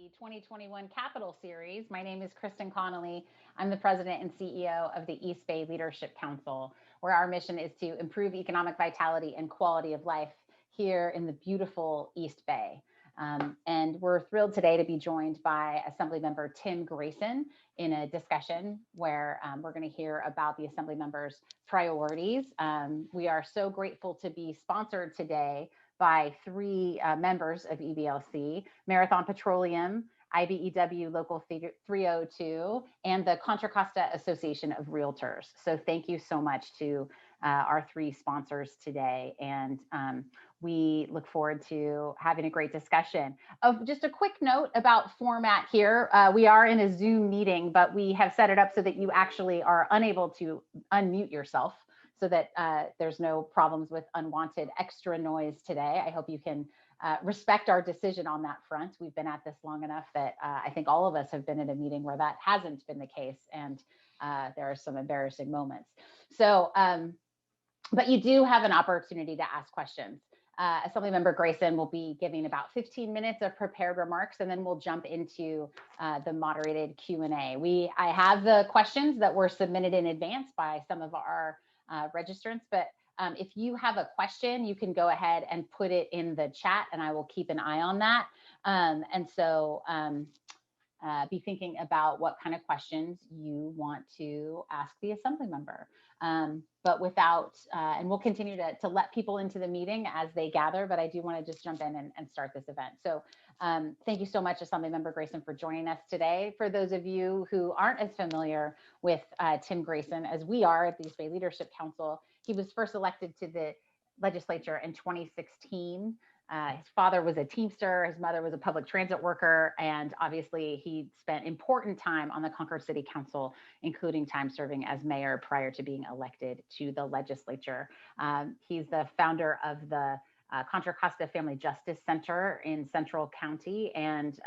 the 2021 Capital Series. My name is Kristin Connelly. I'm the president and CEO of the East Bay Leadership Council, where our mission is to improve economic vitality and quality of life here in the beautiful East Bay. And we're thrilled today to be joined by Assemblymember Tim Grayson in a discussion where we're going to hear about the Assembly members' priorities. We are so grateful to be sponsored today by three members of EBLC: Marathon Petroleum, IBEW Local 302, and the Contra Costa Association of Realtors. So thank you so much to our three sponsors today. And we look forward to having a great discussion. Just a quick note about format here. We are in a Zoom meeting, but we have set it up so that you actually are unable to unmute yourself, so that there's no problems with unwanted extra noise today. I hope you can respect our decision on that front. We've been at this long enough that I think all of us have been in a meeting where that hasn't been the case, and there are some embarrassing moments. So, but you do have an opportunity to ask questions. Assemblymember Grayson will be giving about 15 minutes of prepared remarks, and then we'll jump into the moderated Q&A. I have the questions that were submitted in advance by some of our registrants, but if you have a question, you can go ahead and put it in the chat, and I will keep an eye on that. Be thinking about what kind of questions you want to ask the Assembly member. But without, and we'll continue to let people into the meeting as they gather, but I do want to just jump in and start this event. So thank you so much, Assemblymember Grayson, for joining us today. For those of you who aren't as familiar with Tim Grayson as we are at the East Bay Leadership Council, he was first elected to the legislature in 2016. His father was a Teamster, his mother was a public transit worker, and obviously he spent important time on the Concord City Council, including time serving as mayor prior to being elected to the legislature. He's the founder of the Contra Costa Family Justice Center in Central County, and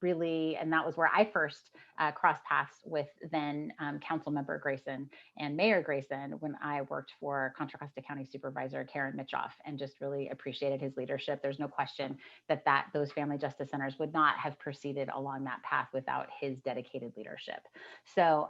that was where I first crossed paths with then Council Member Grayson and Mayor Grayson when I worked for Contra Costa County Supervisor Karen Mitchoff, and just really appreciated his leadership. There's no question that those family justice centers would not have proceeded along that path without his dedicated leadership. So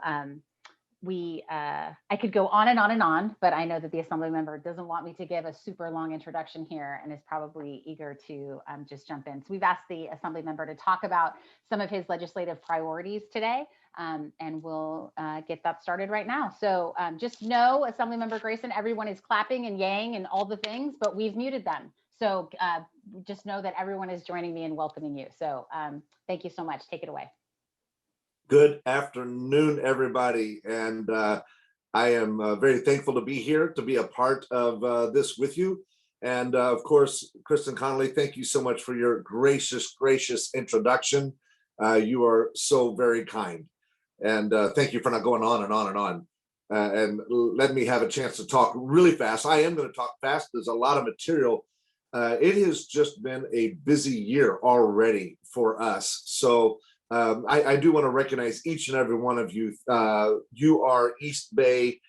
I could go on and on and on, but I know that the Assembly member doesn't want me to give a super long introduction here and is probably eager to just jump in. So we've asked the Assembly member to talk about some of his legislative priorities today, and we'll get that started right now. So just know, Assembly member Grayson, everyone is clapping and yaying and all the things, but we've muted them. So just know that everyone is joining me in welcoming you. So thank you so much. Take it away. Good afternoon, everybody, and I am very thankful to be here, to be a part of this with you. And of course, Kristin Connelly, thank you so much for your gracious introduction. You are so very kind, and thank you for not going on and on and on. And let me have a chance to talk really fast. I am going to talk fast. There's a lot of material. It has just been a busy year already for us. So I do want to recognize each and every one of you. You are East Bay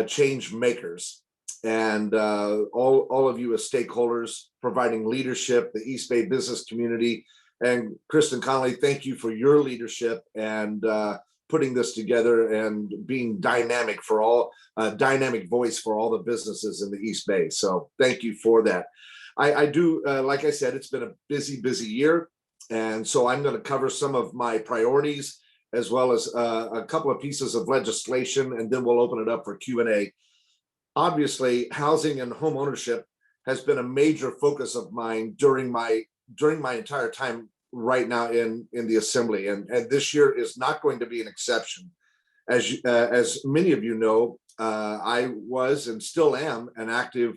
change makers, and all of you as stakeholders providing leadership, the East Bay business community. And Kristin Connelly, thank you for your leadership and putting this together and being dynamic for all, dynamic voice for all the businesses in the East Bay. So thank you for that. I do, like I said, it's been a busy year. And so I'm going to cover some of my priorities as well as a couple of pieces of legislation, and then we'll open it up for Q&A. Obviously, housing and home ownership has been a major focus of mine during my entire time right now in the Assembly, and this year is not going to be an exception. As many of you know, I was and still am an active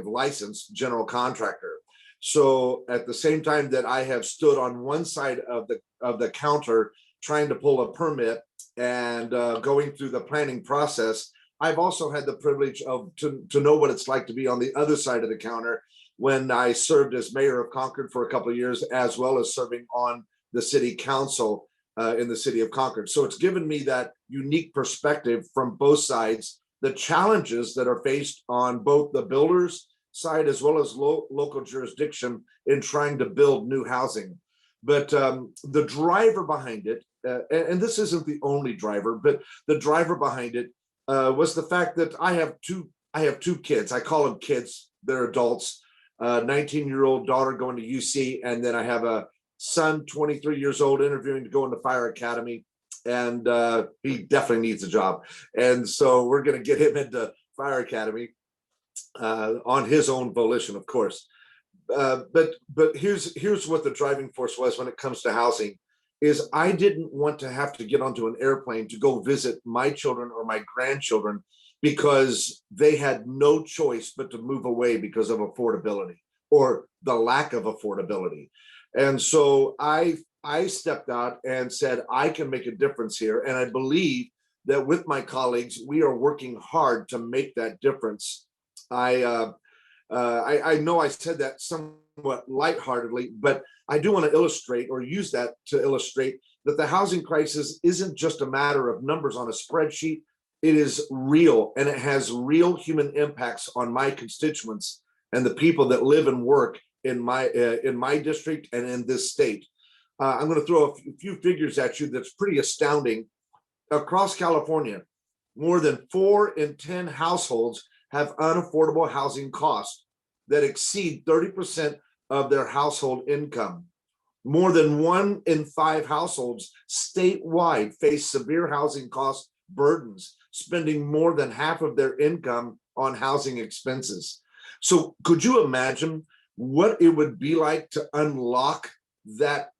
licensed general contractor. So at the same time that I have stood on one side of the counter trying to pull a permit and going through the planning process, I've also had the privilege to know what it's like to be on the other side of the counter when I served as mayor of Concord for a couple of years, as well as serving on the city council in the city of Concord. So it's given me that unique perspective from both sides, the challenges that are faced on both the builders side as well as local jurisdiction in trying to build new housing. But the driver behind it, and this isn't the only driver, but the driver behind it was the fact that I have two kids. I call them kids. They're adults. 19-year-old daughter going to UC, and then I have a son, 23 years old, interviewing to go into fire academy, and he definitely needs a job. And so we're going to get him into fire academy on his own volition, of course. But here's what the driving force was when it comes to housing is I didn't want to have to get onto an airplane to go visit my children or my grandchildren because they had no choice but to move away because of affordability or the lack of affordability. And so I stepped out and said, I can make a difference here. And I believe that with my colleagues, we are working hard to make that difference. I know I said that somewhat lightheartedly, but I do want to illustrate or use that to illustrate that the housing crisis isn't just a matter of numbers on a spreadsheet. It is real, and it has real human impacts on my constituents and the people that live and work in my district and in this state. I'm going to throw a few figures at you that's pretty astounding. Across California, more than 4 in 10 households have unaffordable housing costs that exceed 30% of their household income. More than 1 in 5 households statewide face severe housing cost burdens, spending more than half of their income on housing expenses. So could you imagine what it would be like to unlock that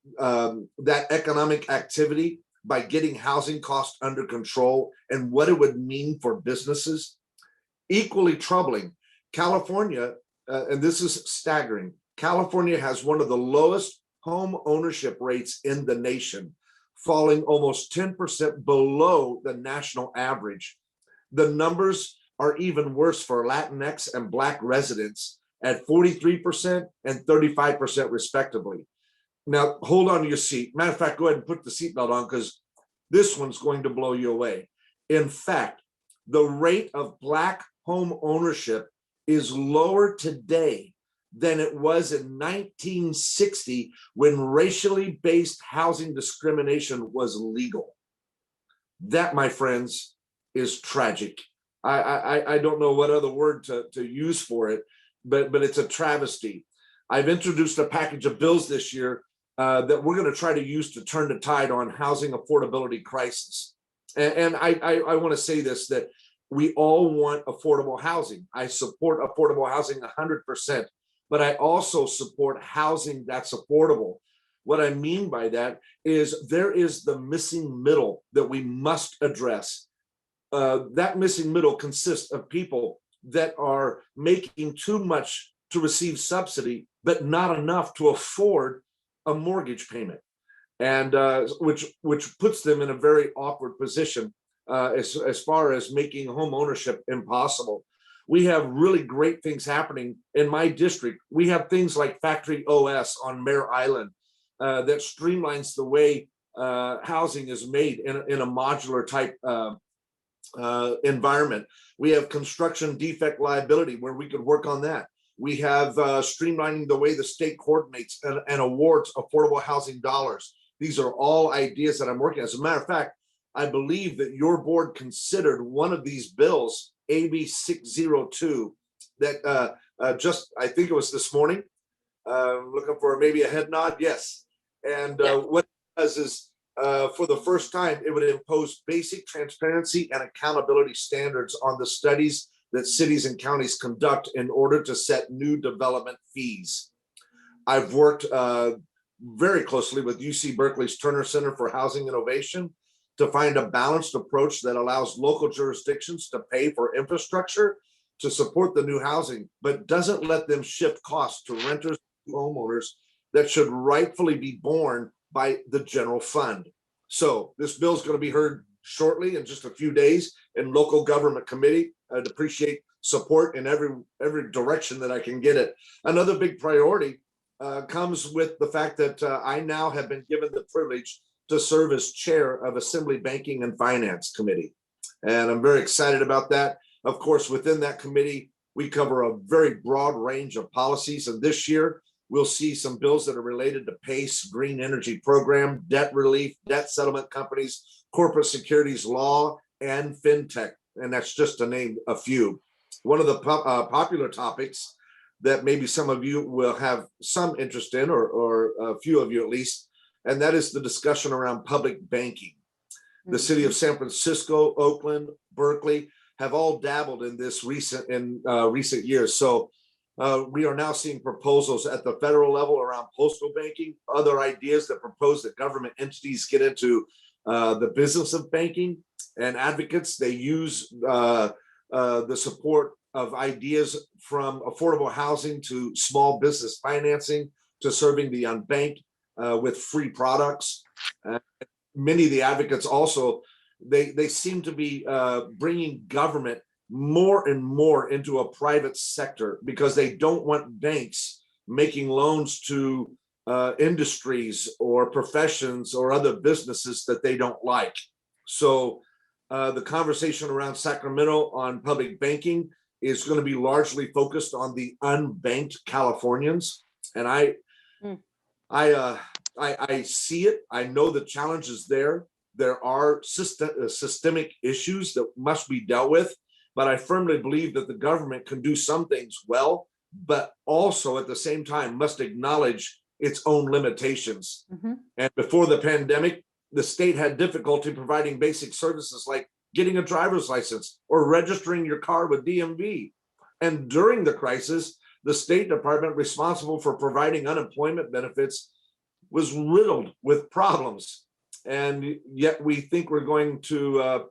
economic activity by getting housing costs under control and what it would mean for businesses? Equally troubling, California, and this is staggering, California has one of the lowest home ownership rates in the nation, falling almost 10% below the national average. The numbers are even worse for Latinx and Black residents at 43% and 35% respectively. Now, hold on to your seat. Matter of fact, go ahead and put the seatbelt on because this one's going to blow you away. In fact, the rate of Black home ownership is lower today than it was in 1960 when racially based housing discrimination was legal. That, my friends, is tragic. I don't know what other word to use for it, but it's a travesty. I've introduced a package of bills this year that we're going to try to use to turn the tide on housing affordability crisis. And I want to say this, that we all want affordable housing. I support affordable housing 100%, but I also support housing that's affordable. What I mean by that is there is the missing middle that we must address. That missing middle consists of people that are making too much to receive subsidy, but not enough to afford a mortgage payment, and which puts them in a very awkward position as far as making home ownership impossible. We have really great things happening in my district. We have things like Factory OS on Mare Island that streamlines the way housing is made in a modular type environment. We have construction defect liability where we could work on that. We have streamlining the way the state coordinates and awards affordable housing dollars. These are all ideas that I'm working on. As a matter of fact, I believe that your board considered one of these bills, AB 602, that just, I think it was this morning, looking for maybe a head nod, yes. And what it does is, for the first time, it would impose basic transparency and accountability standards on the studies that cities and counties conduct in order to set new development fees. I've worked very closely with UC Berkeley's Turner Center for Housing Innovation to find a balanced approach that allows local jurisdictions to pay for infrastructure to support the new housing, but doesn't let them shift costs to renters and homeowners that should rightfully be borne by the general fund. So this bill is going to be heard shortly in just a few days in local government committee. I'd appreciate support in every direction that I can get it. Another big priority comes with the fact that I now have been given the privilege to serve as chair of Assembly Banking and Finance Committee. And I'm very excited about that. Of course, within that committee, we cover a very broad range of policies. And this year, We'll see some bills that are related to PACE, Green Energy Program, debt relief, debt settlement companies, corporate securities law, and fintech. And that's just to name a few. One of the popular topics that maybe some of you will have some interest in, or a few of you at least, and that is the discussion around public banking. The city of San Francisco, Oakland, Berkeley have all dabbled in this recent years. So we are now seeing proposals at the federal level around postal banking, other ideas that propose that government entities get into the business of banking, and advocates, they use the support of ideas from affordable housing to small business financing to serving the unbanked with free products. Many of the advocates also, they seem to be bringing government more and more into a private sector because they don't want banks making loans to industries or professions or other businesses that they don't like. So the conversation around Sacramento on public banking is going to be largely focused on the unbanked Californians. And I see it. I know the challenge is there. There are systemic issues that must be dealt with, but I firmly believe that the government can do some things well, but also at the same time must acknowledge its own limitations. And before the pandemic, the state had difficulty providing basic services like getting a driver's license or registering your car with DMV. And during the crisis, the State Department responsible for providing unemployment benefits was riddled with problems. And yet we think we're going to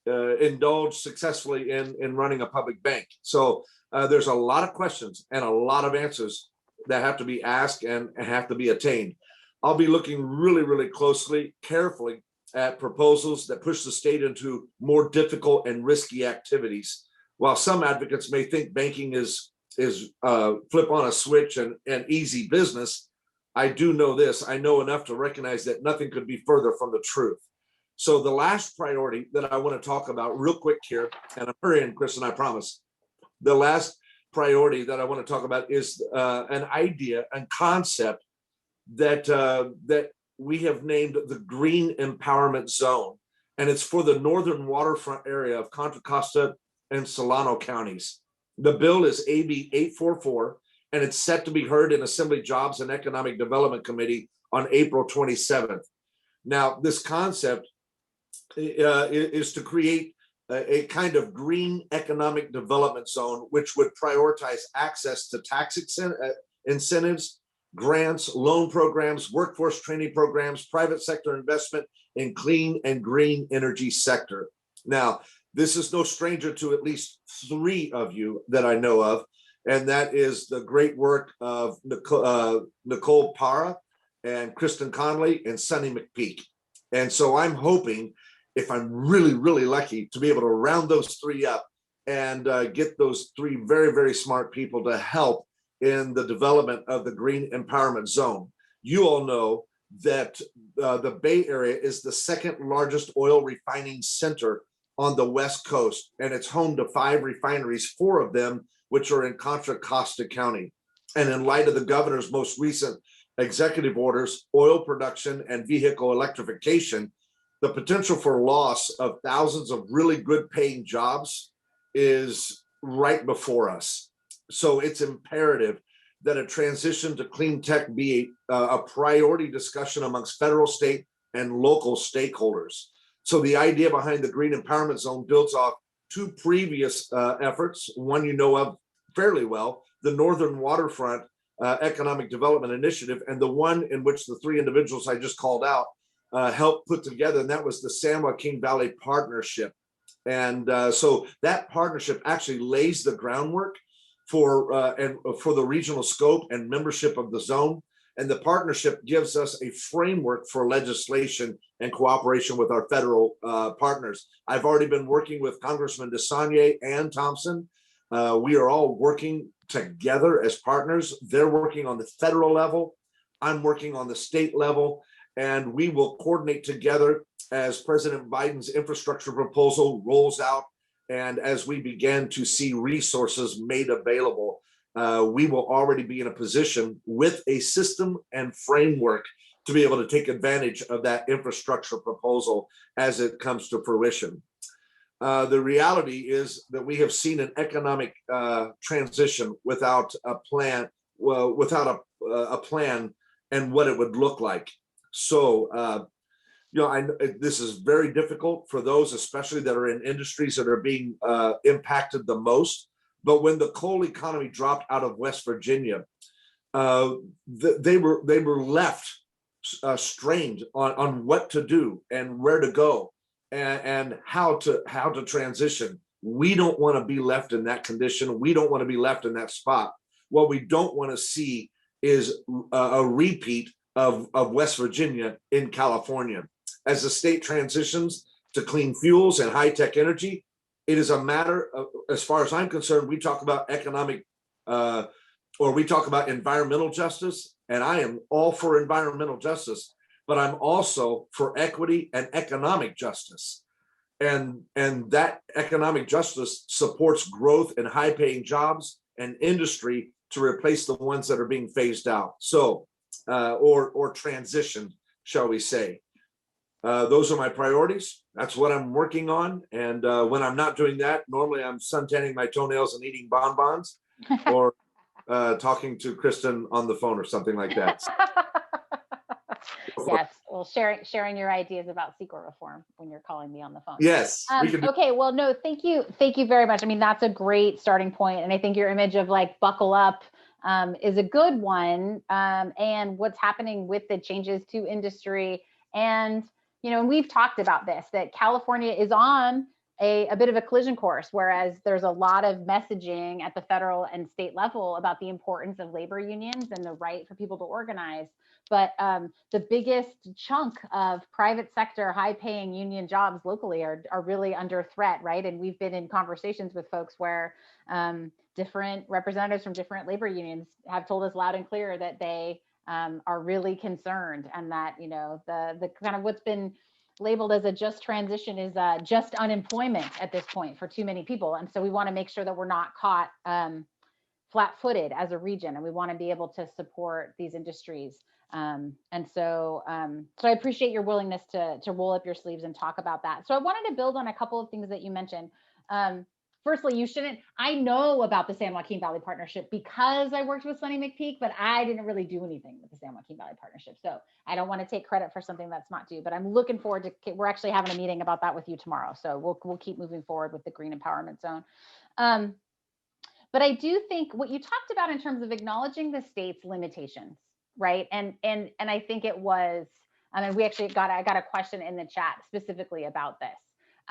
indulge successfully in running a public bank. So there's a lot of questions and a lot of answers that have to be asked and have to be attained. I'll be looking really, really closely, carefully at proposals that push the state into more difficult and risky activities. While some advocates may think banking is flip on a switch and easy business, I do know this. I know enough to recognize that nothing could be further from the truth. So the last priority that I want to talk about real quick here, and I'm hurrying, Kristin, I promise. The last priority that I want to talk about is an idea and concept that we have named the Green Empowerment Zone. And it's for the northern waterfront area of Contra, Costa, and Solano counties. The bill is AB 844, and it's set to be heard in Assembly Jobs and Economic Development Committee on April 27th. Now, this concept is to create a kind of green economic development zone, which would prioritize access to tax incentives, grants, loan programs, workforce training programs, private sector investment in clean and green energy sector. Now, this is no stranger to at least three of you that I know of, and that is the great work of Nicole Parra and Kristin Connelly and Sunny McPeak. And so I'm hoping, if I'm really, really lucky, to be able to round those three up and get those three very, very smart people to help in the development of the Green Empowerment Zone. You all know that the Bay Area is the second largest oil refining center on the West Coast, and it's home to 5 refineries, 4 of them which are in Contra Costa County. And in light of the governor's most recent executive orders, oil production and vehicle electrification, the potential for loss of thousands of really good paying jobs is right before us. So it's imperative that a transition to clean tech be a priority discussion amongst federal, state, and local stakeholders. So the idea behind the Green Empowerment Zone builds off 2 previous efforts, one you know of fairly well, the Northern Waterfront Economic Development Initiative, and the one in which the 3 individuals I just called out helped put together, and that was the San Joaquin Valley Partnership. And so that partnership actually lays the groundwork for the regional scope and membership of the zone. And the partnership gives us a framework for legislation and cooperation with our federal partners. I've already been working with Congressman DeSaulnier and Thompson. We are all working together as partners. They're working on the federal level. I'm working on the state level. And we will coordinate together as President Biden's infrastructure proposal rolls out and as we begin to see resources made available. we will already be in a position with a system and framework to be able to take advantage of that infrastructure proposal as it comes to fruition. The reality is that we have seen an economic transition without a plan, without a plan and what it would look like. So, this is very difficult for those, especially that are in industries that are being impacted the most. But when the coal economy dropped out of West Virginia, they were left strained on what to do and where to go and how to transition. We don't want to be left in that condition. We don't want to be left in that spot. What we don't want to see is a repeat of West Virginia in California. As the state transitions to clean fuels and high-tech energy, it is a matter of, as far as I'm concerned, we talk about economic or we talk about environmental justice, and I am all for environmental justice, but I'm also for equity and economic justice. And that economic justice supports growth in high-paying jobs and industry to replace the ones that are being phased out. So, or transitioned, shall we say. Those are my priorities. That's what I'm working on. And when I'm not doing that, normally I'm suntanning my toenails and eating bonbons or talking to Kristin on the phone or something like that. Yes, well, sharing your ideas about CEQA reform when you're calling me on the phone. Yes. Okay, well, no, thank you very much. I mean, that's a great starting point, and I think your image of like buckle up is a good one. And what's happening with the changes to industry, and and we've talked about this, that California is on a bit of a collision course, whereas there's a lot of messaging at the federal and state level about the importance of labor unions and the right for people to organize. But the biggest chunk of private sector, high-paying union jobs locally are really under threat, right? And we've been in conversations with folks where different representatives from different labor unions have told us loud and clear that they are really concerned, and that the kind of what's been labeled as a just transition is just unemployment at this point for too many people. And so we want to make sure that we're not caught flat-footed as a region, and we want to be able to support these industries. So I appreciate your willingness to roll up your sleeves and talk about that. So I wanted to build on a couple of things that you mentioned. Firstly, I know about the San Joaquin Valley Partnership because I worked with Sonny McPeak, but I didn't really do anything with the San Joaquin Valley Partnership. So I don't want to take credit for something that's not due, but I'm looking forward to, we're actually having a meeting about that with you tomorrow. So we'll keep moving forward with the Green Empowerment Zone. But I do think what you talked about in terms of acknowledging the state's limitations, right? And I think it was, we actually I got a question in the chat specifically about this.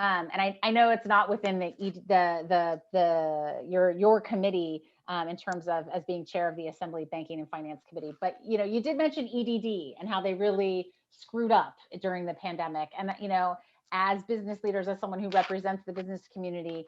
And I know it's not within your committee in terms of as being chair of the Assembly Banking and Finance Committee, but you did mention EDD and how they really screwed up during the pandemic. And as business leaders, as someone who represents the business community,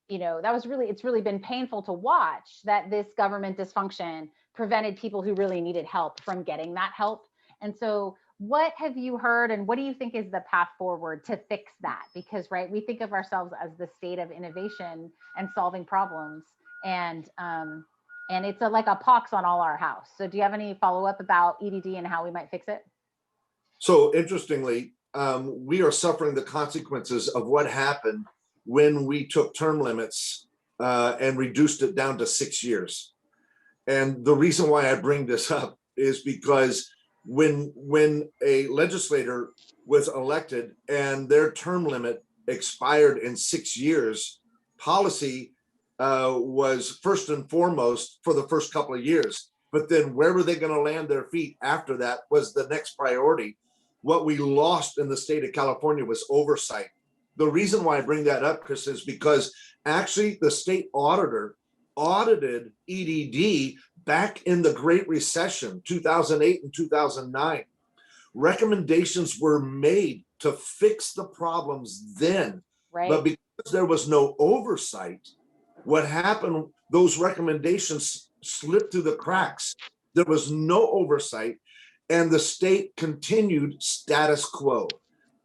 it's really been painful to watch that this government dysfunction prevented people who really needed help from getting that help. And so what have you heard, and what do you think is the path forward to fix that? Because, right, we think of ourselves as the state of innovation and solving problems, and it's like a pox on all our house. So do you have any follow-up about EDD and how we might fix it? So interestingly, we are suffering the consequences of what happened when we took term limits and reduced it down to 6 years. And the reason why I bring this up is because when a legislator was elected and their term limit expired in 6 years, policy was first and foremost for the first couple of years. But then where were they going to land their feet after that was the next priority. What we lost in the state of California was oversight. The reason why I bring that up, Chris, is because actually the state auditor audited EDD back in the Great Recession, 2008 and 2009. Recommendations were made to fix the problems then, right. But because there was no oversight, what happened, those recommendations slipped through the cracks. There was no oversight, and the state continued status quo.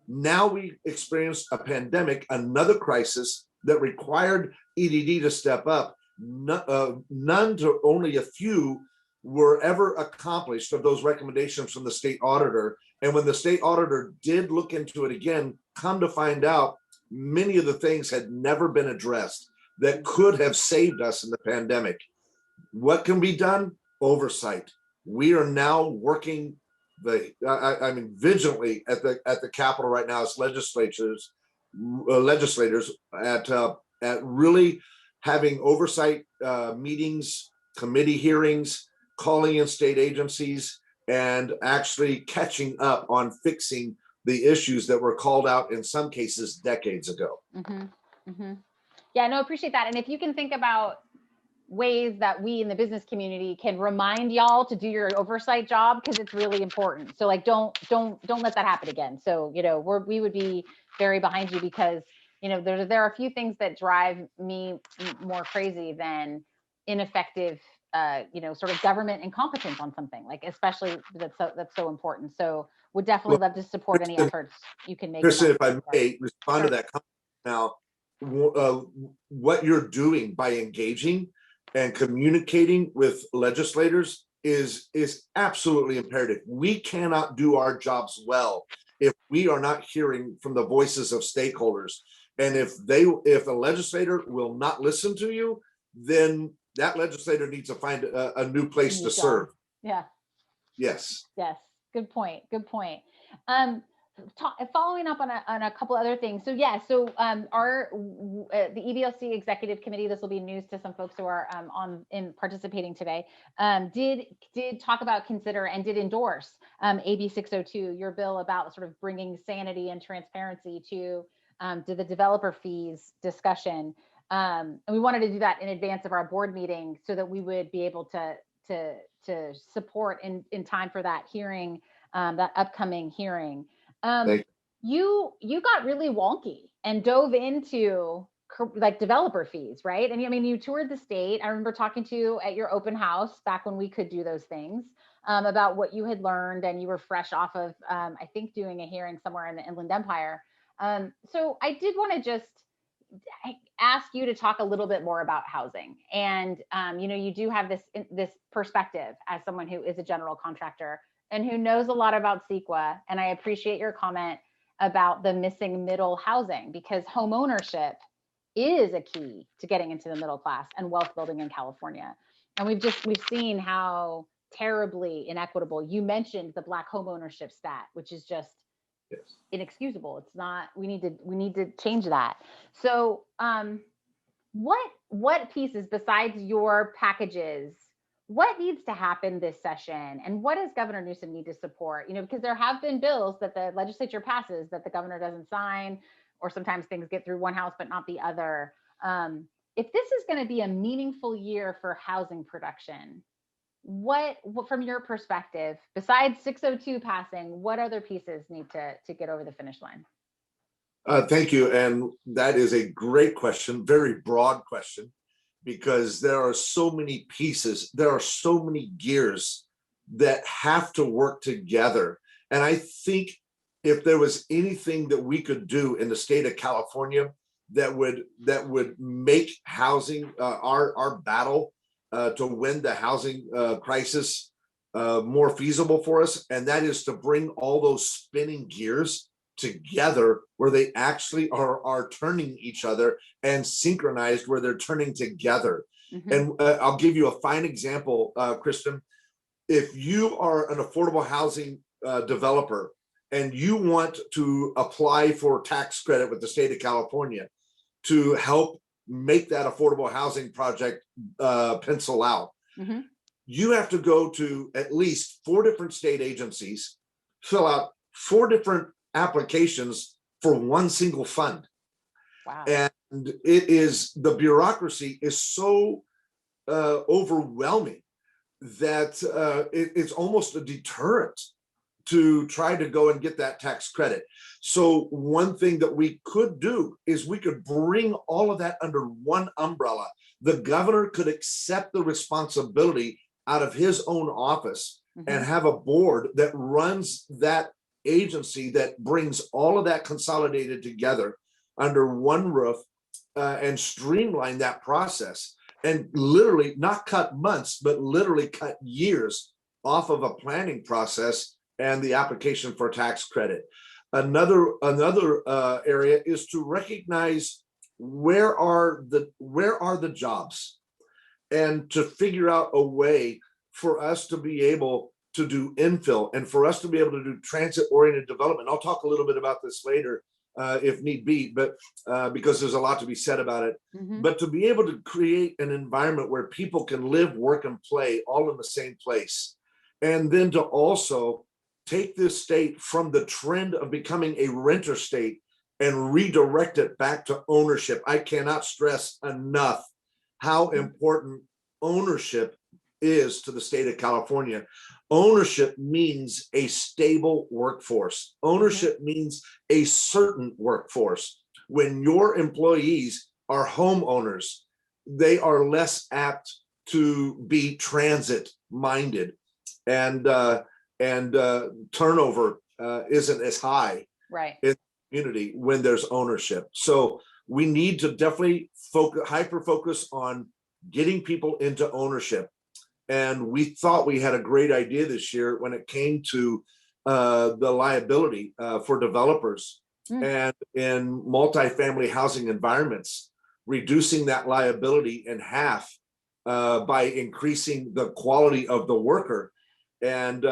Now we experienced a pandemic, another crisis that required EDD to step up, none to only a few were ever accomplished of those recommendations from the state auditor. And when the state auditor did look into it again, come to find out, many of the things had never been addressed that could have saved us in the pandemic. What can be done? Oversight. We are now working vigilantly at the Capitol right now as legislators at really having oversight meetings, committee hearings, calling in state agencies, and actually catching up on fixing the issues that were called out in some cases decades ago. Mm-hmm. Mm-hmm. Yeah, no, appreciate that. And if you can think about ways that we in the business community can remind y'all to do your oversight job, because it's really important. So like, don't let that happen again. So, you know, we would be very behind you, because, you know, there are a few things that drive me more crazy than ineffective, you know, sort of government incompetence on something, like, especially that's so important. So would definitely love to support any efforts you can make. Kristin, if I may respond to that now, what you're doing by engaging and communicating with legislators is absolutely imperative. We cannot do our jobs well if we are not hearing from the voices of stakeholders. And if a legislator will not listen to you, then that legislator needs to find a new place to serve. Yeah. Yes. Yes. Good point. Good point. Following up on a couple other things. So yeah, so the EBLC Executive Committee, this will be news to some folks who are participating today, did talk about, consider, and did endorse AB 602, your bill about sort of bringing sanity and transparency to the developer fees discussion. And we wanted to do that in advance of our board meeting so that we would be able to support in time for that hearing, that upcoming hearing. You got really wonky and dove into like developer fees, right? And I mean, you toured the state. I remember talking to you at your open house back when we could do those things, about what you had learned, and you were fresh off of, I think, doing a hearing somewhere in the Inland Empire. So I did want to just ask you to talk a little bit more about housing. And, you know, you do have this perspective as someone who is a general contractor and who knows a lot about CEQA. And I appreciate your comment about the missing middle housing, because home ownership is a key to getting into the middle class and wealth building in California. And we've seen how terribly inequitable. You mentioned the Black home ownership stat, which is just inexcusable. It's not, we need to change that. So what pieces besides your packages, what needs to happen this session, and what does Governor Newsom need to support? You know, because there have been bills that the legislature passes that the governor doesn't sign, or sometimes things get through one house but not the other. If this is going to be a meaningful year for housing production, what from your perspective, besides 602 passing, what other pieces need to get over the finish line? Thank you. And that is a great question, very broad question, because there are so many pieces, there are so many gears that have to work together. And I think if there was anything that we could do in the state of California that would make housing our battle to win the housing crisis more feasible for us, and that is to bring all those spinning gears together where they actually are turning each other, and synchronized where they're turning together. Mm-hmm. And I'll give you a fine example, Kristin. If you are an affordable housing developer and you want to apply for tax credit with the state of California to help make that affordable housing project pencil out, mm-hmm. you have to go to at least 4 different state agencies, fill out 4 different applications for one single fund. Wow. And the bureaucracy is so overwhelming that it's almost a deterrent to try to go and get that tax credit. So one thing that we could do is we could bring all of that under one umbrella. The governor could accept the responsibility out of his own office, mm-hmm. and have a board that runs that agency that brings all of that consolidated together under one roof, and streamline that process. and literally not cut months, but literally cut years off of a planning process and the application for tax credit. Another area is to recognize where are the jobs, and to figure out a way for us to be able to do infill and for us to be able to do transit-oriented development. I'll talk a little bit about this later if need be, but because there's a lot to be said about it. Mm-hmm. But to be able to create an environment where people can live, work, and play all in the same place. And then to also take this state from the trend of becoming a renter state and redirect it back to ownership. I cannot stress enough how important ownership is to the state of California. Ownership means a stable workforce. Ownership means a certain workforce. When your employees are homeowners, they are less apt to be transit minded, and turnover isn't as high in the community when there's ownership. So we need to definitely hyper focus on getting people into ownership. And we thought we had a great idea this year when it came to the liability for developers and in multifamily housing environments, reducing that liability in half by increasing the quality of the worker and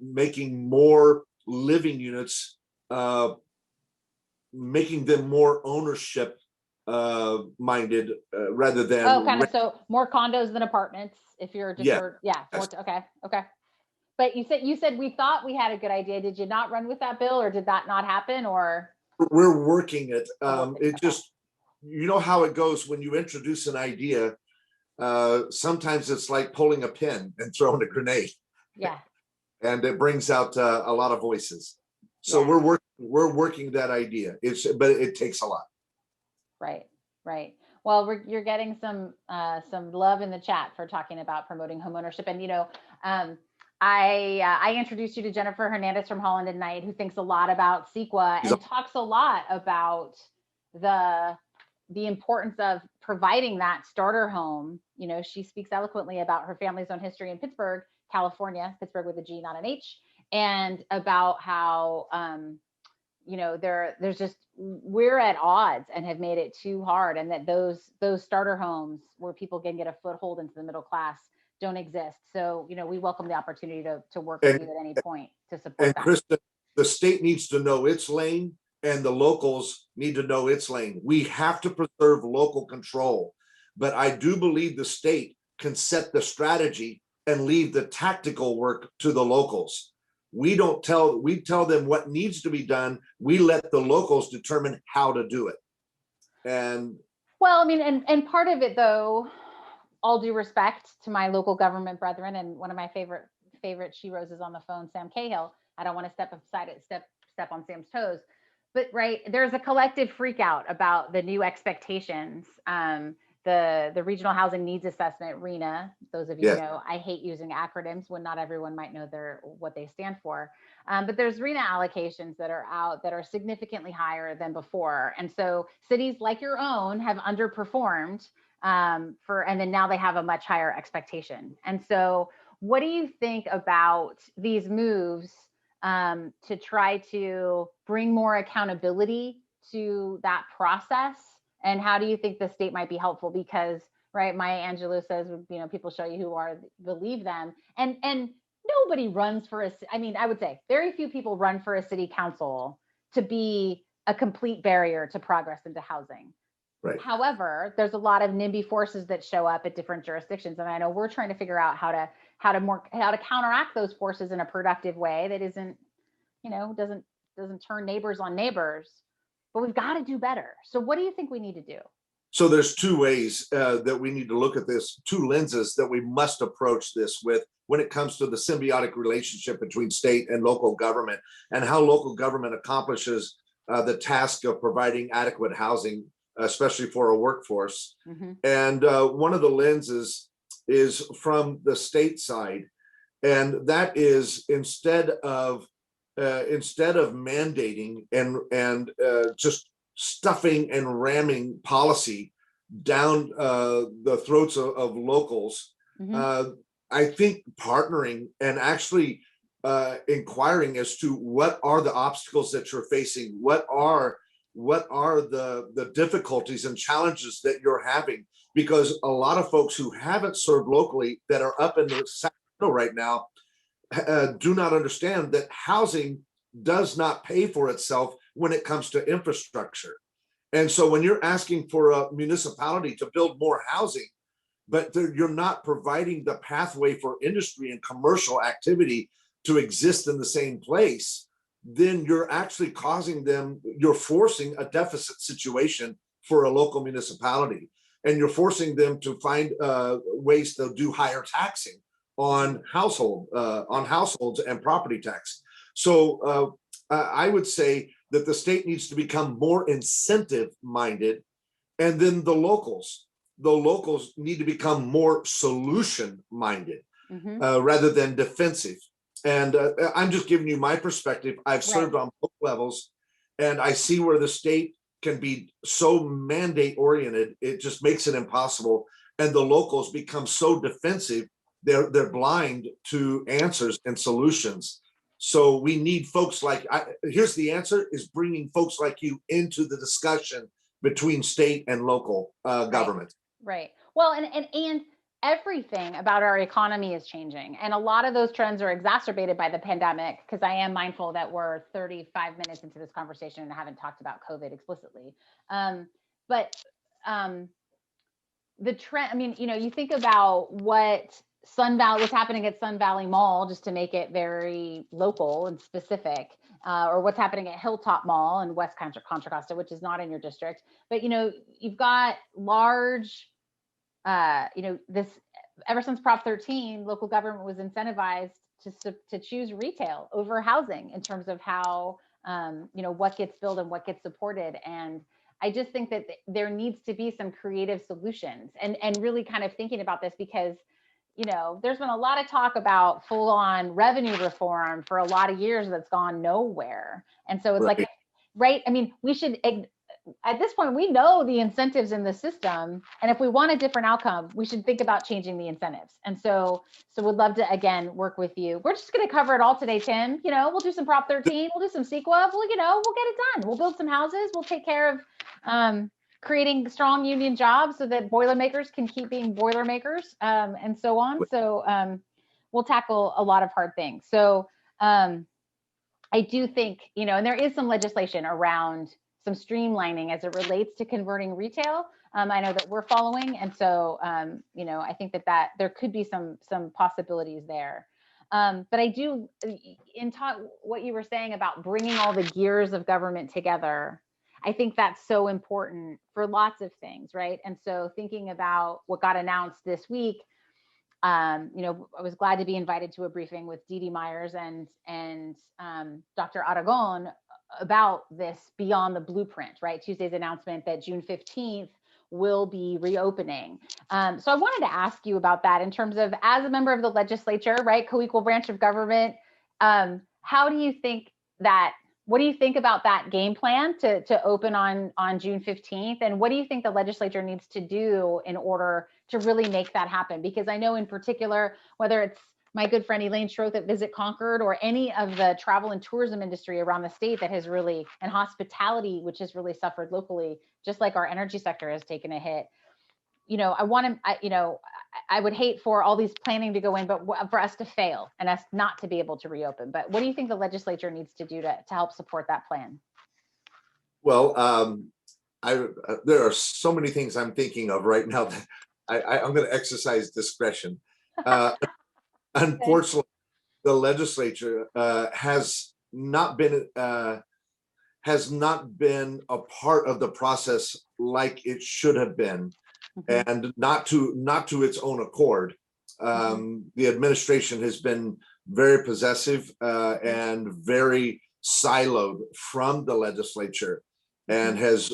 making more living units, making them more ownership minded rather than so more condos than apartments if you're deferred. Okay. But you said we thought we had a good idea. Did you not run with that bill, or did that not happen? Or we're working it. It just, you know how it goes when you introduce an idea. Sometimes it's like pulling a pin and throwing a grenade. Yeah. And it brings out a lot of voices. So we're working that idea. But it takes a lot. Right. Well, you're getting some love in the chat for talking about promoting homeownership. And I introduced you to Jennifer Hernandez from Holland and Knight, who thinks a lot about CEQA and talks a lot about the importance of providing that starter home. She speaks eloquently about her family's own history in Pittsburgh, California, Pittsburgh with a G, not an H, and about how there's just, we're at odds and have made it too hard, and that those starter homes where people can get a foothold into the middle class don't exist. So we welcome the opportunity to work with you at any point to support that. Kristin, the state needs to know its lane, and the locals need to know its lane. We have to preserve local control, but I do believe the state can set the strategy and leave the tactical work to the locals. We tell them what needs to be done. We let the locals determine how to do it. And well, I mean, and part of it, though, all due respect to my local government brethren, and one of my favorite she-roses is on the phone, Sam Cahill. I don't want to step on Sam's toes, but there's a collective freak out about the new expectations. The Regional Housing Needs Assessment, RHNA, those of you know, I hate using acronyms when not everyone might know what they stand for. But there's RHNA allocations that are out that are significantly higher than before. And so cities like your own have underperformed and then now they have a much higher expectation. And so what do you think about these moves to try to bring more accountability to that process? And how do you think the state might be helpful? Because, Maya Angelou says, people show you who are, believe them. And nobody runs for I would say very few people run for a city council to be a complete barrier to progress into housing. Right. However, there's a lot of NIMBY forces that show up at different jurisdictions. And I know we're trying to figure out how to counteract those forces in a productive way that isn't, doesn't turn neighbors on neighbors. But we've got to do better. So what do you think we need to do? So there's two ways that we need to look at this, two lenses that we must approach this with when it comes to the symbiotic relationship between state and local government, and how local government accomplishes the task of providing adequate housing, especially for a workforce. Mm-hmm. And one of the lenses is from the state side, and that is instead of mandating and just stuffing and ramming policy down the throats of locals. I think partnering and actually inquiring as to what are the obstacles that you're facing, what are the difficulties and challenges that you're having, because a lot of folks who haven't served locally that are up in the Sacramento right now do not understand that housing does not pay for itself when it comes to infrastructure. And so when you're asking for a municipality to build more housing, but you're not providing the pathway for industry and commercial activity to exist in the same place, then you're actually you're forcing a deficit situation for a local municipality. And you're forcing them to find ways to do higher taxing on households and property tax. So I would say that the state needs to become more incentive minded, and then the locals need to become more solution minded rather than defensive. And I'm just giving you my perspective. I've served on both levels, and I see where the state can be so mandate oriented, it just makes it impossible. And the locals become so defensive, they're blind to answers and solutions. So we need folks like, here's the answer, is bringing folks like you into the discussion between state and local government. Right. Well, and everything about our economy is changing. And a lot of those trends are exacerbated by the pandemic, because I am mindful that we're 35 minutes into this conversation and I haven't talked about COVID explicitly. But the trend, I mean, you think about what's happening at Sun Valley Mall, just to make it very local and specific, or what's happening at Hilltop Mall and West Contra Costa, which is not in your district. But, you've got large, this, ever since Prop 13, local government was incentivized to choose retail over housing in terms of how, what gets built and what gets supported. And I just think that there needs to be some creative solutions and really kind of thinking about this, because there's been a lot of talk about full on revenue reform for a lot of years that's gone nowhere. And so it's right. I mean, we should, at this point, we know the incentives in the system. And if we want a different outcome, we should think about changing the incentives. And so we'd love to, again, work with you. We're just going to cover it all today, Tim. We'll do some Prop 13, we'll do some CEQA, we'll get it done. We'll build some houses. We'll take care of, creating strong union jobs so that Boilermakers can keep being Boilermakers, and so on. So we'll tackle a lot of hard things. So I do think, and there is some legislation around some streamlining as it relates to converting retail. I know that we're following. And so, I think that there could be some possibilities there. But I do, what you were saying about bringing all the gears of government together, I think that's so important for lots of things, right? And so thinking about what got announced this week, I was glad to be invited to a briefing with Dee Dee Myers and Dr. Aragon about this beyond the blueprint, right? Tuesday's announcement that June 15th will be reopening. So I wanted to ask you about that in terms of, as a member of the legislature, right, co-equal branch of government, what do you think about that game plan to open on June 15th? And what do you think the legislature needs to do in order to really make that happen? Because I know in particular, whether it's my good friend Elaine Schroth at Visit Concord or any of the travel and tourism industry around the state that has really, and hospitality, which has really suffered locally, just like our energy sector has taken a hit. I would hate for all these planning to go in, but for us to fail and us not to be able to reopen. But what do you think the legislature needs to do to help support that plan? Well, there are so many things I'm thinking of right now that I'm going to exercise discretion. Unfortunately, the legislature has not been a part of the process like it should have been. And not to its own accord. The administration has been very possessive and very siloed from the legislature, and has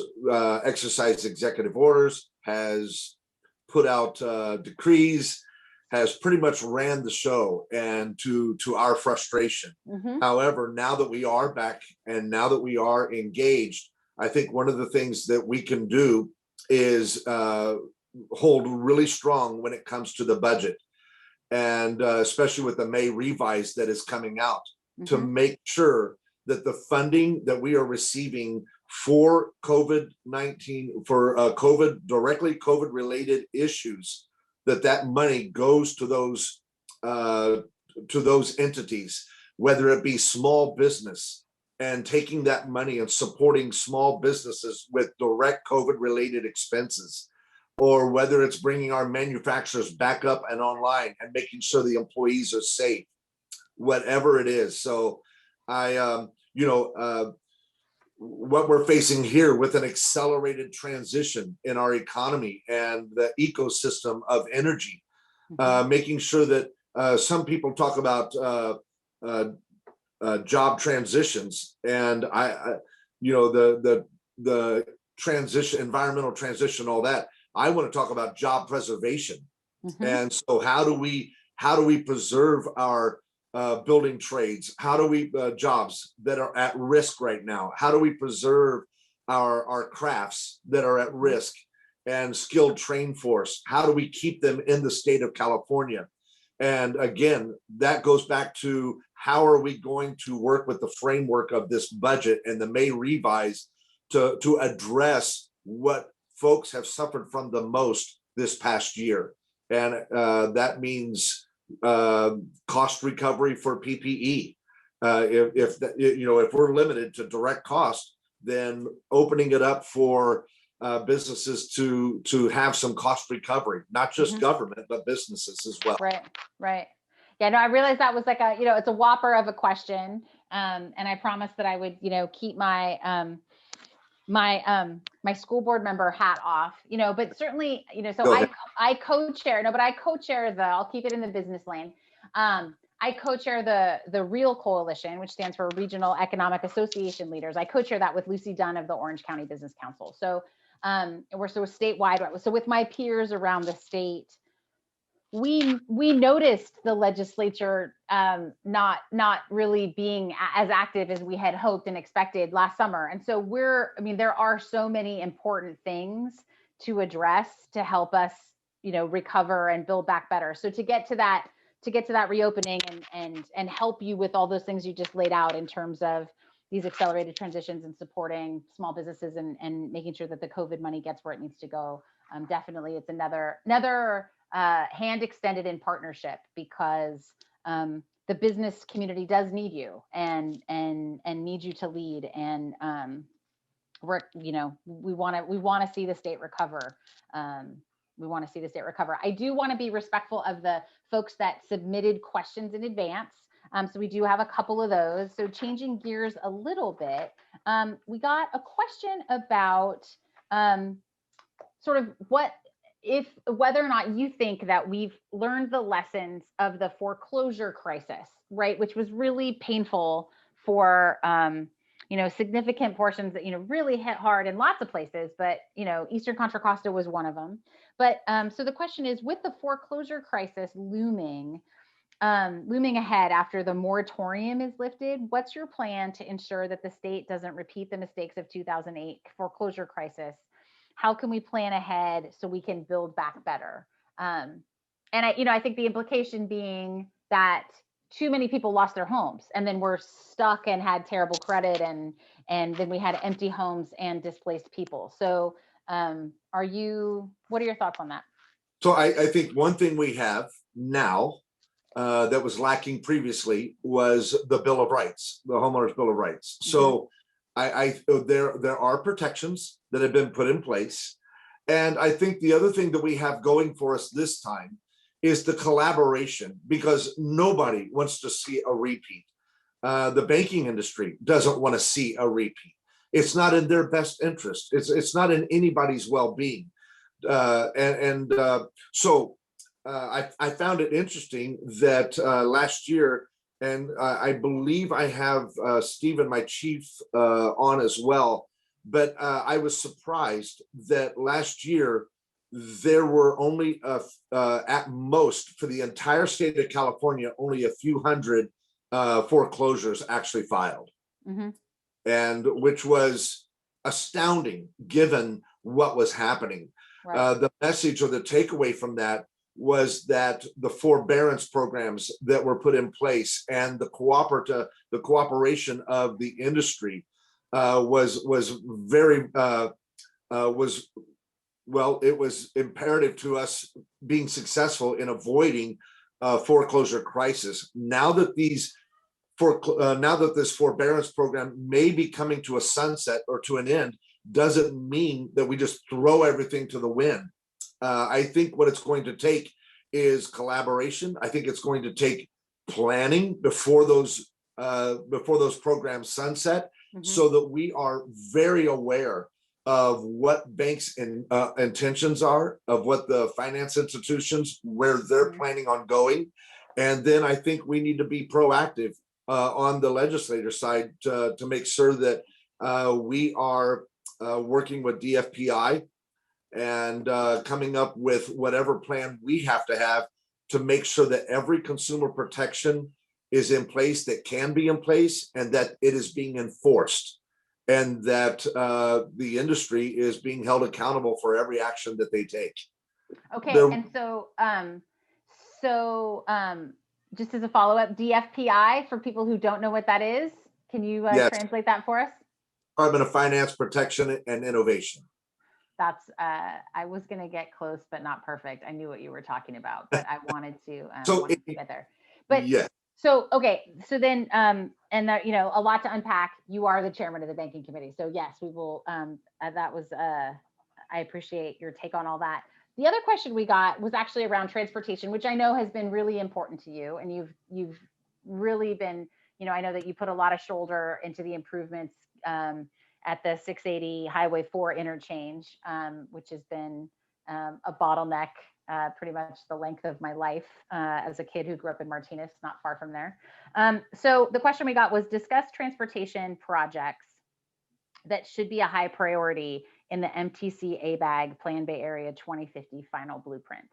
exercised executive orders, has put out decrees, has pretty much ran the show, and to our frustration. However, now that we are back and now that we are engaged, I think one of the things that we can do is hold really strong when it comes to the budget, and especially with the May revise that is coming out, to make sure that the funding that we are receiving for COVID-19, for COVID related issues, that money goes to those entities, whether it be small business, and taking that money and supporting small businesses with direct COVID related expenses, or whether it's bringing our manufacturers back up and online and making sure the employees are safe, whatever it is. So what we're facing here with an accelerated transition in our economy and the ecosystem of energy, making sure that some people talk about job transitions, and the transition, environmental transition, all that. I want to talk about job preservation. And so how do we preserve our building trades? How do we jobs that are at risk right now? How do we preserve our crafts that are at risk, and skilled trained force? How do we keep them in the state of California? And again, that goes back to how are we going to work with the framework of this budget and the May revise to address what folks have suffered from the most this past year. And that means cost recovery for PPE. If we're limited to direct cost, then opening it up for businesses to have some cost recovery, not just government, but businesses as well. Right. Yeah, no, I realized that was like it's a whopper of a question. And I promised that I would, keep my my school board member hat off, but certainly, so I co-chair, but I co-chair I'll keep it in the business lane. I co-chair the REAL Coalition, which stands for Regional Economic Association Leaders. I co-chair that with Lucy Dunn of the Orange County Business Council. So we're statewide. So with my peers around the state, we noticed the legislature not really being as active as we had hoped and expected last summer. And so there are so many important things to address to help us, recover and build back better. So to get to that reopening and help you with all those things you just laid out in terms of these accelerated transitions and supporting small businesses and making sure that the COVID money gets where it needs to go. Definitely, it's another hand extended in partnership, because the business community does need you and need you to lead. And we want to see the state recover. I do want to be respectful of the folks that submitted questions in advance. So we do have a couple of those. So changing gears a little bit, we got a question about sort of whether or not you think that we've learned the lessons of the foreclosure crisis, right? Which was really painful for, significant portions that, really hit hard in lots of places, but, Eastern Contra Costa was one of them. But so the question is, with the foreclosure crisis looming ahead after the moratorium is lifted, what's your plan to ensure that the state doesn't repeat the mistakes of 2008 foreclosure crisis? How can we plan ahead so we can build back better? And I think the implication being that too many people lost their homes and then were stuck and had terrible credit, and then we had empty homes and displaced people. So what are your thoughts on that? So I think one thing we have now that was lacking previously was the Bill of Rights, the Homeowners Bill of Rights. So there are protections that have been put in place. And I think the other thing that we have going for us this time is the collaboration, because nobody wants to see a repeat. The banking industry doesn't want to see a repeat. It's not in their best interest. It's not in anybody's well-being. So I found it interesting that last year, and I believe I have Stephen, my chief, on as well. But I was surprised that last year there were only at most for the entire state of California, only a few hundred foreclosures actually filed, and which was astounding given what was happening. Right. The message or the takeaway from that was that the forbearance programs that were put in place and the cooperation of the industry was very well, it was imperative to us being successful in avoiding foreclosure crisis. Now that now that this forbearance program may be coming to a sunset or to an end, doesn't mean that we just throw everything to the wind. I think what it's going to take is collaboration. I think it's going to take planning before those programs sunset, so that we are very aware of what banks' intentions are, of what the finance institutions, where they're planning on going. And then I think we need to be proactive on the legislator side to make sure that we are working with DFPI and coming up with whatever plan we have to make sure that every consumer protection is in place that can be in place, and that it is being enforced, and that the industry is being held accountable for every action that they take. Okay, and so just as a follow-up, DFPI, for people who don't know what that is, can you yes. translate that for us? Department of Finance, Protection, and Innovation. That's I was going to get close, but not perfect. I knew what you were talking about, but I wanted to get there. But yeah. So, okay. So then, and that, a lot to unpack. You are the chairman of the banking committee. So yes, we will, that was, I appreciate your take on all that. The other question we got was actually around transportation, which I know has been really important to you. And you've really been, I know that you put a lot of shoulder into the improvements, at the 680 Highway 4 interchange, which has been a bottleneck pretty much the length of my life as a kid who grew up in Martinez, not far from there. So the question we got was, discuss transportation projects that should be a high priority in the MTC ABAG Plan Bay Area 2050 final blueprint.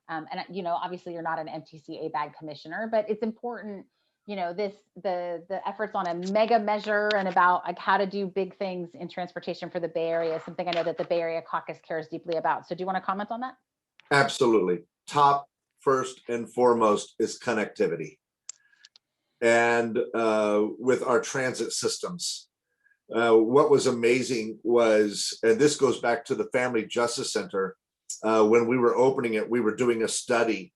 And obviously you're not an MTC ABAG commissioner, but it's important, the efforts on a mega measure and about like how to do big things in transportation for the Bay Area is something I know that the Bay Area Caucus cares deeply about. So do you want to comment on that? Absolutely. Top, first and foremost is connectivity. And with our transit systems, what was amazing was, and this goes back to the Family Justice Center, when we were opening it, we were doing a study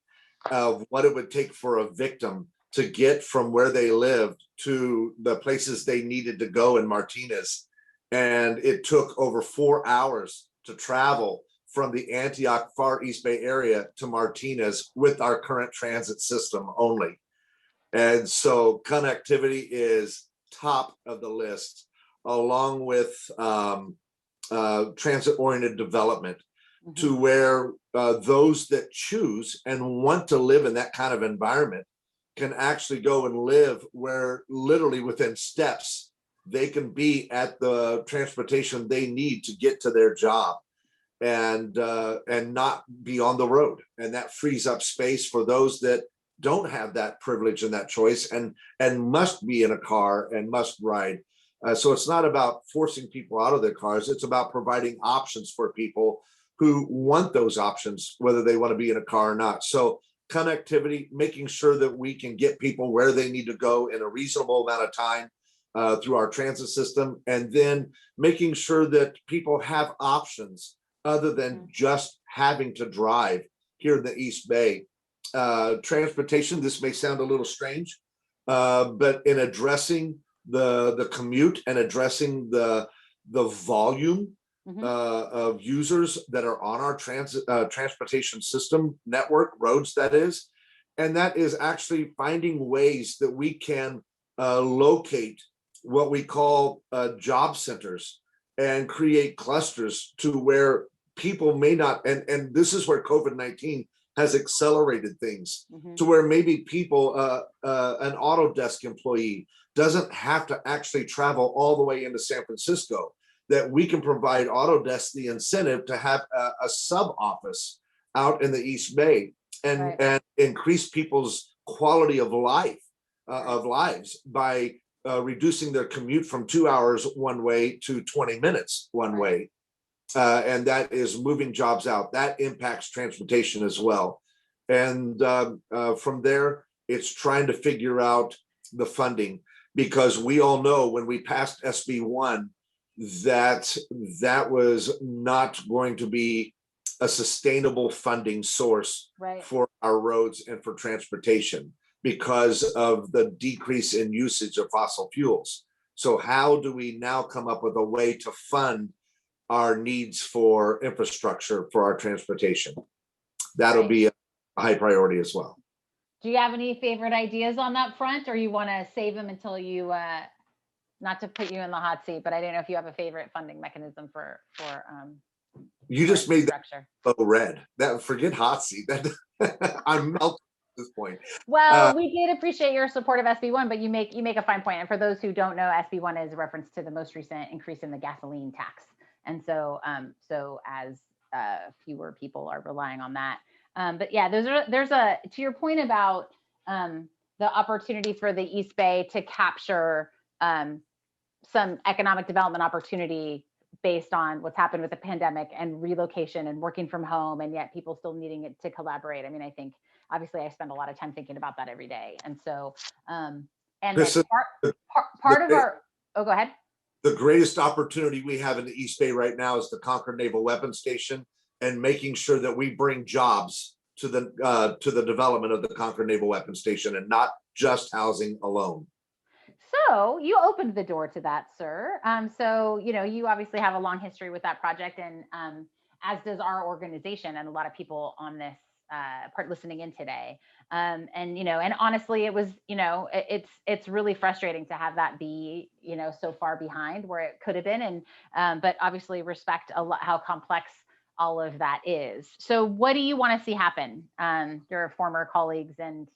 of what it would take for a victim to get from where they lived to the places they needed to go in Martinez. And it took over 4 hours to travel from the Antioch Far East Bay area to Martinez with our current transit system only. And so connectivity is top of the list, along with transit-oriented development, to where those that choose and want to live in that kind of environment can actually go and live where literally within steps they can be at the transportation they need to get to their job, and not be on the road. And that frees up space for those that don't have that privilege and that choice and must be in a car and must ride. So it's not about forcing people out of their cars. It's about providing options for people who want those options, whether they want to be in a car or not. So connectivity, making sure that we can get people where they need to go in a reasonable amount of time through our transit system, and then making sure that people have options other than just having to drive here in the East Bay. Transportation, this may sound a little strange, but in addressing the commute and addressing the volume of users that are on our transportation system network, roads that is, and that is actually finding ways that we can locate what we call job centers and create clusters to where people may not, and this is where COVID-19 has accelerated things, to where maybe people, an Autodesk employee doesn't have to actually travel all the way into San Francisco, that we can provide Autodesk the incentive to have a sub office out in the East Bay and increase people's quality of life, of lives by reducing their commute from 2 hours one way to 20 minutes one way. and that is moving jobs out. That impacts transportation as well. And from there, it's trying to figure out the funding, because we all know when we passed SB1 that that was not going to be a sustainable funding source for our roads and for transportation because of the decrease in usage of fossil fuels. So how do we now come up with a way to fund our needs for infrastructure for our transportation? That'll be a high priority as well. Do you have any favorite ideas on that front, or you want to save them until you, not to put you in the hot seat, but I don't know if you have a favorite funding mechanism for you just made that so red. That, forget hot seat. That I'm melting at this point. Well, we did appreciate your support of SB1, but you make a fine point. And for those who don't know, SB1 is a reference to the most recent increase in the gasoline tax. And so as fewer people are relying on that. But yeah, there's a, to your point about the opportunity for the East Bay to capture some economic development opportunity based on what's happened with the pandemic and relocation and working from home, and yet people still needing it to collaborate. I mean, I think obviously I spend a lot of time thinking about that every day. And so, and part of our, oh, go ahead. The greatest opportunity we have in the East Bay right now is the Contra Naval Weapons Station, and making sure that we bring jobs to the development of the Contra Naval Weapons Station, and not just housing alone. So you opened the door to that, sir. So, you know, you obviously have a long history with that project, and as does our organization and a lot of people on this part listening in today. And, you know, and honestly, it was, you know, it's really frustrating to have that be, you know, so far behind where it could have been. And, but obviously respect a lot how complex all of that is. So what do you want to see happen? Your former colleagues and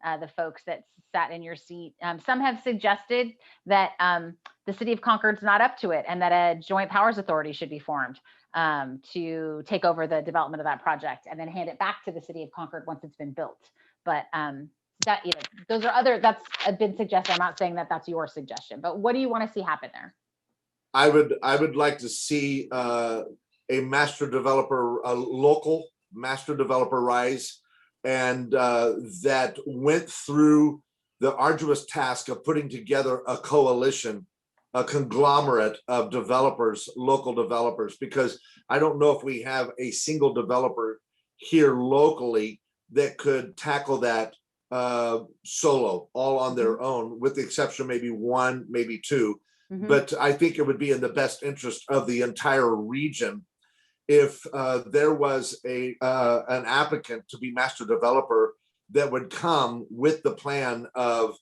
the folks that sat in your seat. Some have suggested that the city of Concord's not up to it, and that a joint powers authority should be formed to take over the development of that project and then hand it back to the city of Concord once it's been built. But that, you know, those are that's been suggested. I'm not saying that that's your suggestion, but what do you want to see happen there? I would like to see a master developer, a local master developer rise, and that went through the arduous task of putting together a coalition, a conglomerate of developers, local developers, because I don't know if we have a single developer here locally that could tackle that solo, all on their own, with the exception of maybe one, maybe two. But I think it would be in the best interest of the entire region if there was an applicant to be master developer that would come with the plan of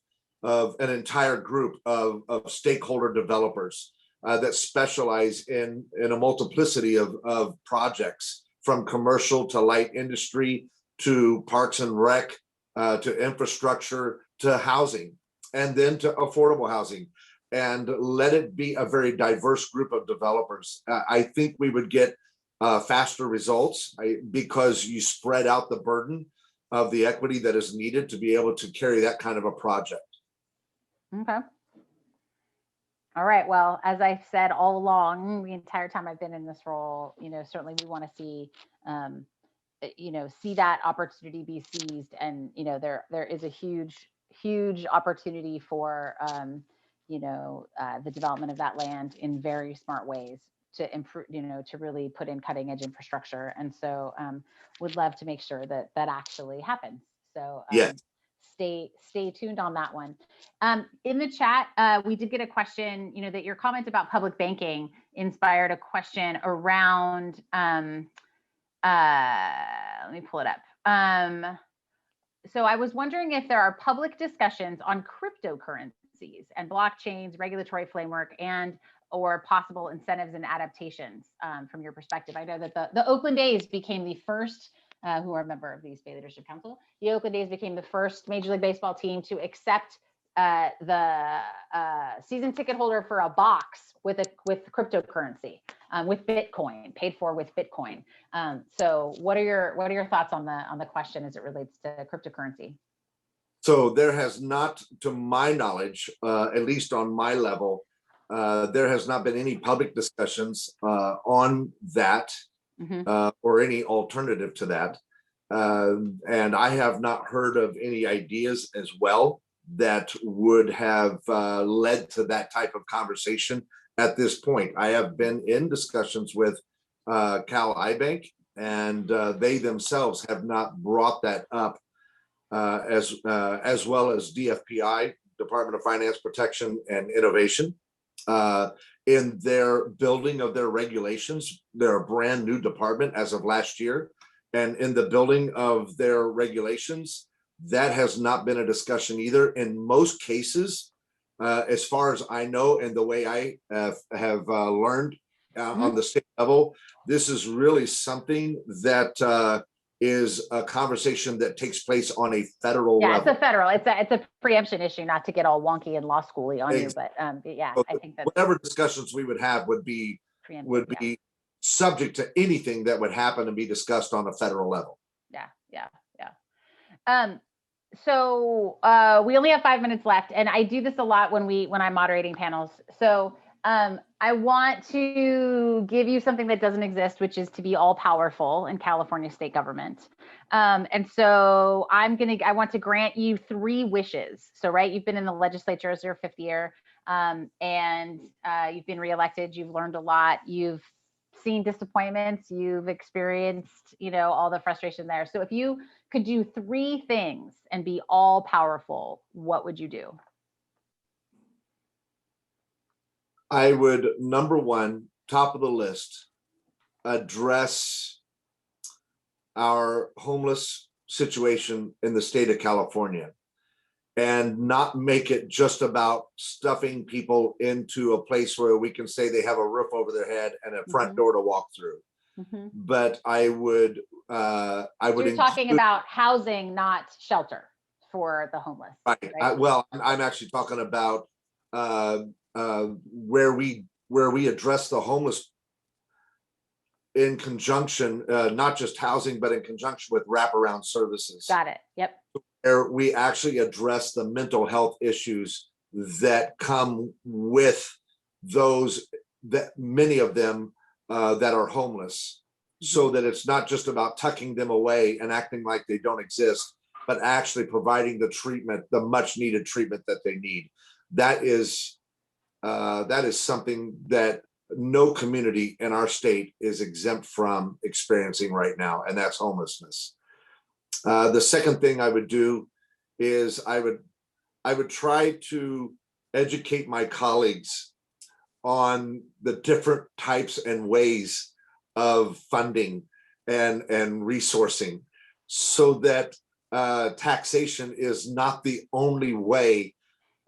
an entire group of stakeholder developers that specialize in a multiplicity of projects, from commercial to light industry to parks and rec to infrastructure to housing, and then to affordable housing, and let it be a very diverse group of developers. I think we would get faster results because you spread out the burden of the equity that is needed to be able to carry that kind of a project. Okay. All right. Well, as I've said all along, the entire time I've been in this role, you know, certainly we want to see, you know, see that opportunity be seized. And, you know, there is a huge opportunity for, you know, the development of that land in very smart ways to improve, you know, to really put in cutting edge infrastructure. And so would love to make sure that that actually happens. So stay tuned on that one. In the chat, we did get a question, you know, that your comment about public banking inspired a question around, let me pull it up. So I was wondering if there are public discussions on cryptocurrencies and blockchains, regulatory framework, and or possible incentives and adaptations from your perspective. I know that the Oakland A's became the first, who are a member of the East Bay Leadership Council, the Oakland A's became the first Major League Baseball team to accept the season ticket holder for a box with cryptocurrency, with Bitcoin, paid for with Bitcoin. So what are your thoughts on the question as it relates to cryptocurrency? So there has not, to my knowledge, at least on my level, There has not been any public discussions on that or any alternative to that. And I have not heard of any ideas as well that would have led to that type of conversation at this point. I have been in discussions with Cal iBank, and they themselves have not brought that up, as well as DFPI, Department of Finance Protection and Innovation. In their building of their regulations, they're a brand new department as of last year. And in the building of their regulations, that has not been a discussion either. In most cases, as far as I know, and the way I have learned on the state level, this is really something that is a conversation that takes place on a federal level. It's a federal, it's a preemption issue, not to get all wonky and law schooly on you, but yeah, so I think that whatever discussions we would have would be subject to anything that would happen and be discussed on a federal level. So we only have 5 minutes left, and I do this a lot when I'm moderating panels. So I want to give you something that doesn't exist, which is to be all powerful in California state government. And so I want to grant you 3 wishes. So, right, you've been in the legislature as your 5th year, and you've been reelected. You've learned a lot. You've seen disappointments. You've experienced, all the frustration there. So if you could do 3 things and be all powerful, what would you do? I would, number one, top of the list, address our homeless situation in the state of California, and not make it just about stuffing people into a place where we can say they have a roof over their head and a front door to walk through. But I would You're talking about housing, not shelter for the homeless. Right. I'm actually talking about where we address the homeless in conjunction, not just housing, but in conjunction with wraparound services. Got it. Yep. Where we actually address the mental health issues that come with those, that many of them that are homeless, so that it's not just about tucking them away and acting like they don't exist, but actually providing the treatment, the much needed treatment that they need. That is something that no community in our state is exempt from experiencing right now, and that's homelessness. The second thing I would do is I would try to educate my colleagues on the different types and ways of funding and resourcing, so that taxation is not the only way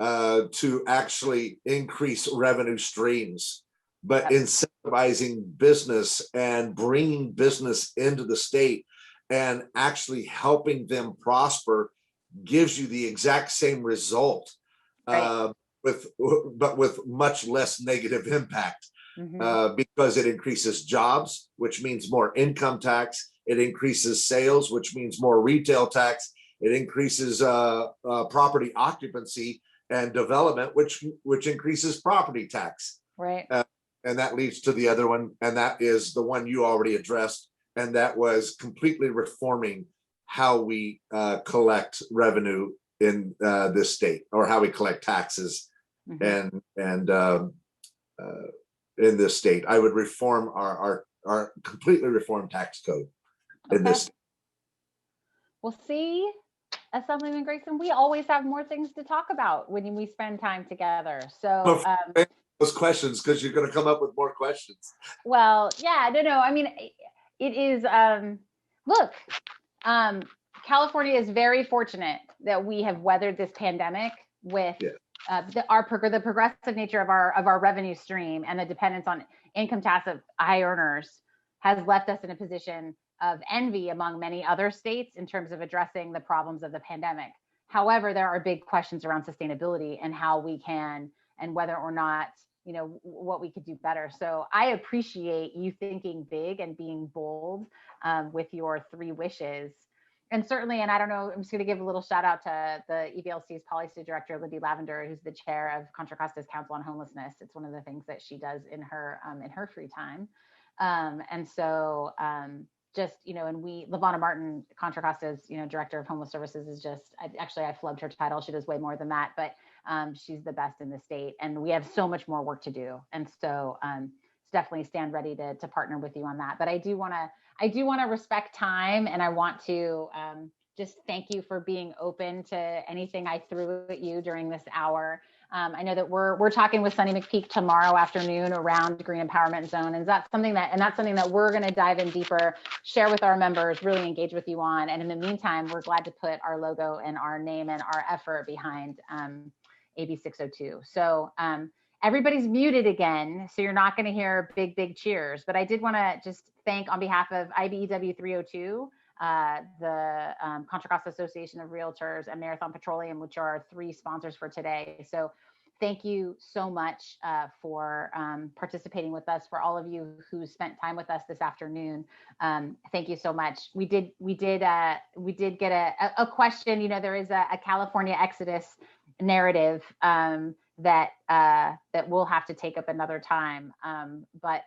to actually increase revenue streams, but incentivizing business and bringing business into the state and actually helping them prosper gives you the exact same result, but with much less negative impact, because it increases jobs, which means more income tax. It increases sales, which means more retail tax. It increases property occupancy and development, which increases property tax. Right. And that leads to the other one, and that is the one you already addressed, and that was completely reforming how we collect revenue in this state, or how we collect taxes and in this state. I would reform our completely reform tax code in this state. Well, see, Assemblymember Grayson, we always have more things to talk about when we spend time together. So those questions, because you're going to come up with more questions. Well, yeah, no. I mean, it is. Look, California is very fortunate that we have weathered this pandemic with the progressive nature of our revenue stream, and the dependence on income tax of high earners has left us in a position of envy among many other states in terms of addressing the problems of the pandemic. However, there are big questions around sustainability and how we can, and whether or not, what we could do better. So I appreciate you thinking big and being bold with your 3 wishes. And certainly, and I don't know, I'm just going to give a little shout out to the EBLC's policy director, Libby Lavender, who's the chair of Contra Costa's Council on Homelessness. It's one of the things that she does in her free time. And so just, and Lavonna Martin, Contra Costa's, director of homeless services, is just, actually, I flubbed her title. She does way more than that, but she's the best in the state. And we have so much more work to do. And so definitely stand ready to partner with you on that. But I do want to respect time, and I want to just thank you for being open to anything I threw at you during this hour. I know that we're talking with Sunny McPeak tomorrow afternoon around Green Empowerment Zone, and that's something that we're going to dive in deeper, share with our members, really engage with you on. And in the meantime, we're glad to put our logo and our name and our effort behind AB 602. So everybody's muted again, so you're not going to hear big cheers. But I did want to just thank, on behalf of IBEW 302, the Contra Costa Association of Realtors, and Marathon Petroleum, which are our 3 sponsors for today. So thank you so much for participating with us. For all of you who spent time with us this afternoon, thank you so much. We did get a question. There is a California Exodus narrative that we'll have to take up another time. But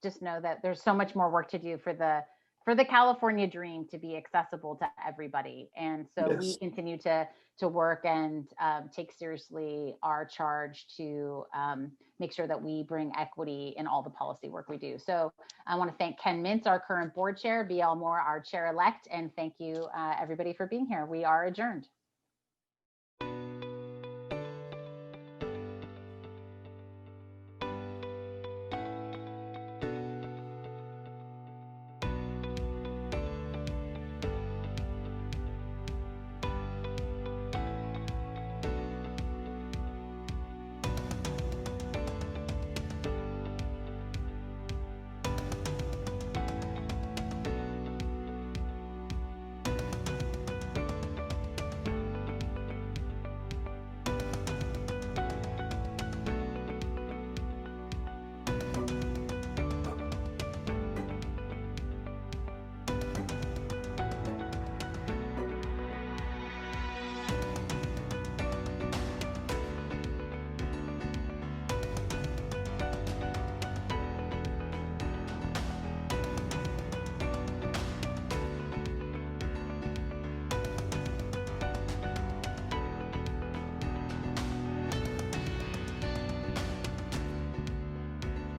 just know that there's so much more work to do for the California dream to be accessible to everybody. And so Yes. we continue to work and take seriously our charge to make sure that we bring equity in all the policy work we do. So I want to thank Ken Mintz, our current board chair, BL Moore, our chair-elect, and thank you everybody for being here. We are adjourned.